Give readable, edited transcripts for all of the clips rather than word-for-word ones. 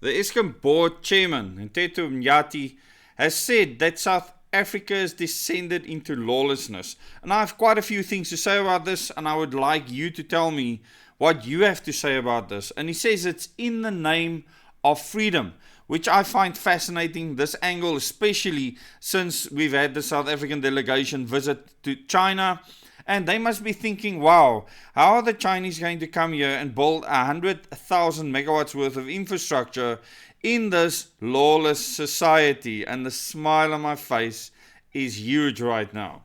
The Eskom board chairman, Nteto Mnyati, has said that South Africa has descended into lawlessness. And I have quite a few things to say about this, and I would like you to tell me what you have to say about this. And he says it's in the name of freedom, which I find fascinating, this angle, especially since we've had the South African delegation visit to China. And they must be thinking, wow, how are the Chinese going to come here and build 100,000 megawatts worth of infrastructure in this lawless society? And the smile on my face is huge right now.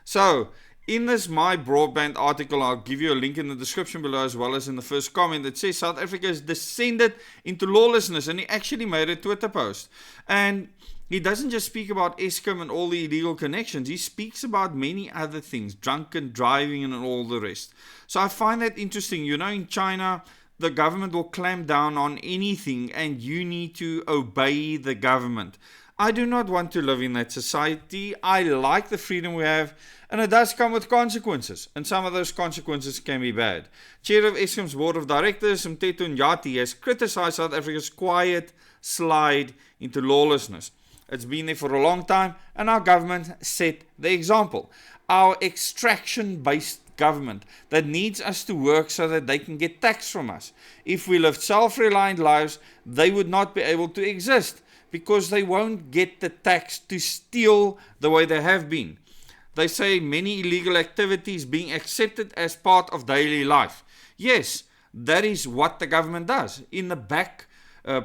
So, in this My Broadband article, I'll give you a link in the description below as well as in the first comment, that says South Africa has descended into lawlessness, and he actually made a Twitter post. And he doesn't just speak about Eskom and all the illegal connections, he speaks about many other things, drunken driving and all the rest. So I find that interesting. You know, in China, the government will clamp down on anything and you need to obey the government. I do not want to live in that society. I like the freedom we have, and it does come with consequences, and some of those consequences can be bad. Chair of Eskom's board of directors, Mteto Mnyati, has criticized South Africa's quiet slide into lawlessness. It's been there for a long time, and our government set the example. Our extraction-based government that needs us to work so that they can get tax from us. If we lived self-reliant lives, they would not be able to exist because they won't get the tax to steal the way they have been. They say many illegal activities being accepted as part of daily life. Yes, that is what the government does. In the back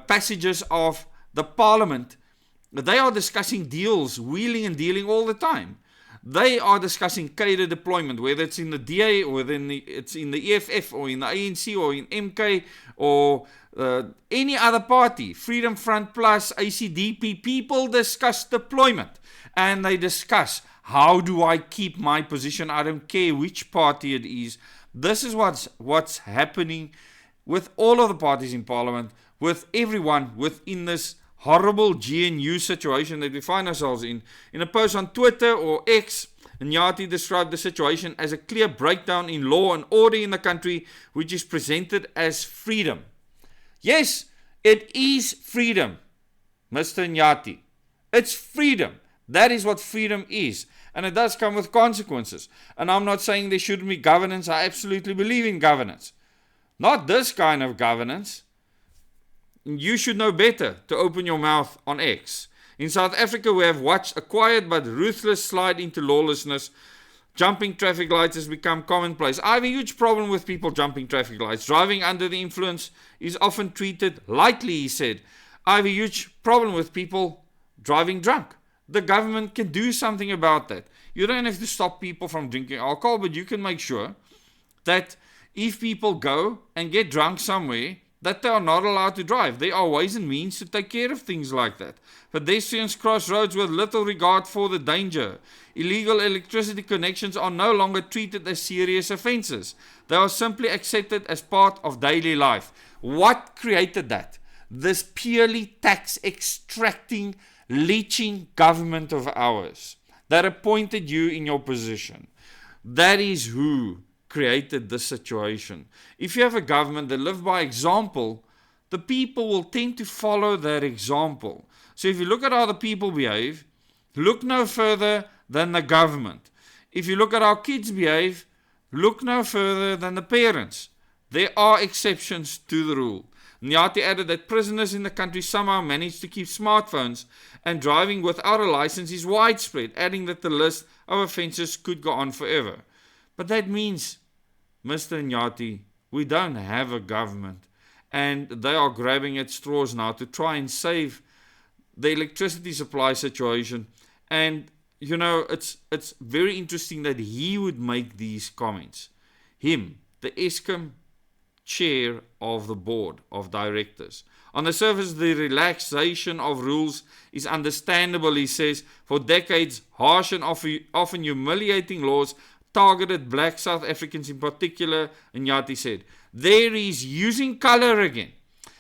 passages of the parliament, they are discussing deals, wheeling and dealing all the time. They are discussing cadre deployment, whether it's in the DA or it's in the EFF or in the ANC or in MK or any other party, Freedom Front Plus, ACDP. People discuss deployment and they discuss, how do I keep my position? I don't care which party it is. This is what's happening with all of the parties in parliament, with everyone within this horrible GNU situation that we find ourselves in. In a post on Twitter or X, Mnyati described the situation as a clear breakdown in law and order in the country, which is presented as freedom. Yes, it is freedom, Mr. Mnyati. It's freedom. That is what freedom is. And it does come with consequences. And I'm not saying there shouldn't be governance. I absolutely believe in governance. Not this kind of governance. You should know better to open your mouth on X. In South Africa, we have watched a quiet but ruthless slide into lawlessness. Jumping traffic lights has become commonplace. I have a huge problem with people jumping traffic lights. Driving under the influence is often treated lightly, he said. I have a huge problem with people driving drunk. The government can do something about that. You don't have to stop people from drinking alcohol, but you can make sure that if people go and get drunk somewhere, that they are not allowed to drive. There are ways and means to take care of things like that. Pedestrians cross roads with little regard for the danger. Illegal electricity connections are no longer treated as serious offences. They are simply accepted as part of daily life. What created that? This purely tax extracting, leeching government of ours that appointed you in your position. That is who created this situation. If you have a government that live by example, the people will tend to follow that example. So if you look at how the people behave, look no further than the government. If you look at how kids behave, look no further than the parents. There are exceptions to the rule. Mnyati added that prisoners in the country somehow managed to keep smartphones and driving without a license is widespread, adding that the list of offences could go on forever. But that means, Mr. Mnyati, we don't have a government, and they are grabbing at straws now to try and save the electricity supply situation. And you know, it's very interesting that he would make these comments. Him, the Eskom chair of the board of directors. On the surface, the relaxation of rules is understandable, he says. For decades, harsh and often humiliating laws targeted black South Africans in particular, Mnyati said. There he's using colour again.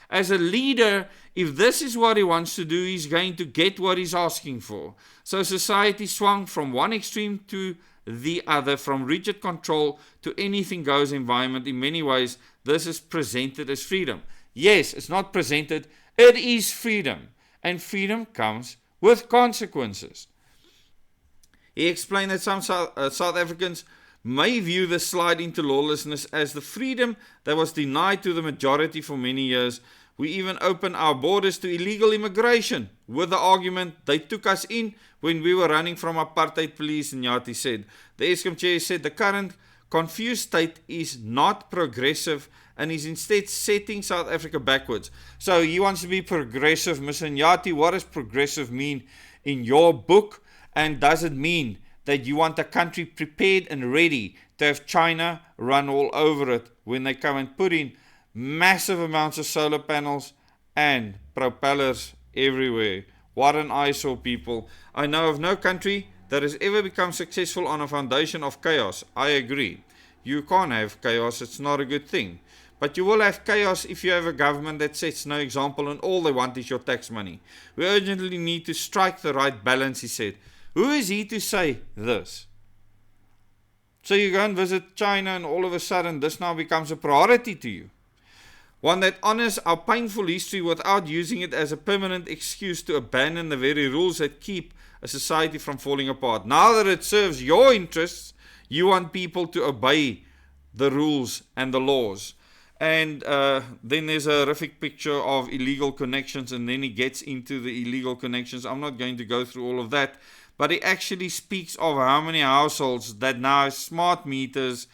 As a leader, if this is what he wants to do, he's going to get what he's asking for. So society swung from one extreme to the other, from rigid control to anything goes environment. In many ways, this is presented as freedom. Yes, it's not presented It is freedom, and freedom comes with consequences. He explained that some South Africans may view the slide into lawlessness as the freedom that was denied to the majority for many years. We even opened our borders to illegal immigration with the argument they took us in when we were running from apartheid police, Nyati said. The Eskom chair said the current confused state is not progressive and is instead setting South Africa backwards. So he wants to be progressive. Mr. Nyati, what does progressive mean in your book? And does it mean that you want a country prepared and ready to have China run all over it when they come and put in massive amounts of solar panels and propellers everywhere? What an eyesore, people. I know of no country that has ever become successful on a foundation of chaos. I agree. You can't have chaos, it's not a good thing. But you will have chaos if you have a government that sets no example and all they want is your tax money. We urgently need to strike the right balance, he said. Who is he to say this? So you go and visit China and all of a sudden this now becomes a priority to you. One that honors our painful history without using it as a permanent excuse to abandon the very rules that keep a society from falling apart. Now that it serves your interests, you want people to obey the rules and the laws. And then there's a horrific picture of illegal connections, and then he gets into the illegal connections. I'm not going to go through all of that, but he actually speaks of how many households that now have smart meters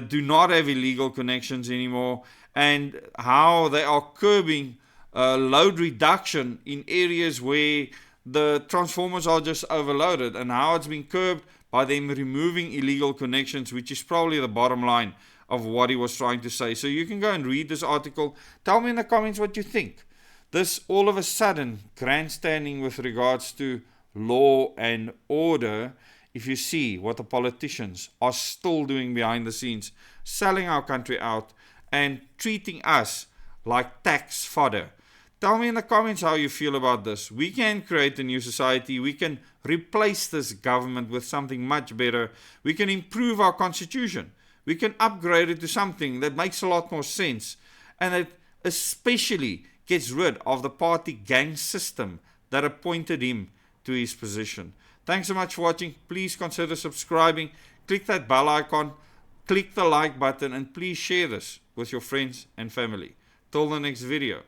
do not have illegal connections anymore, and how they are curbing load reduction in areas where the transformers are just overloaded, and how it's been curbed by them removing illegal connections, which is probably the bottom line of what he was trying to say. So you can go and read this article. Tell me in the comments what you think. This all of a sudden grandstanding with regards to law and order, if you see what the politicians are still doing behind the scenes, selling our country out and treating us like tax fodder. Tell me in the comments how you feel about this. We can create a new society. We can replace this government with something much better. We can improve our constitution. We can upgrade it to something that makes a lot more sense, and that especially gets rid of the party gang system that appointed him to his position. Thanks so much for watching. Please consider subscribing. Click that bell icon. Click the like button, and please share this with your friends and family. Till the next video.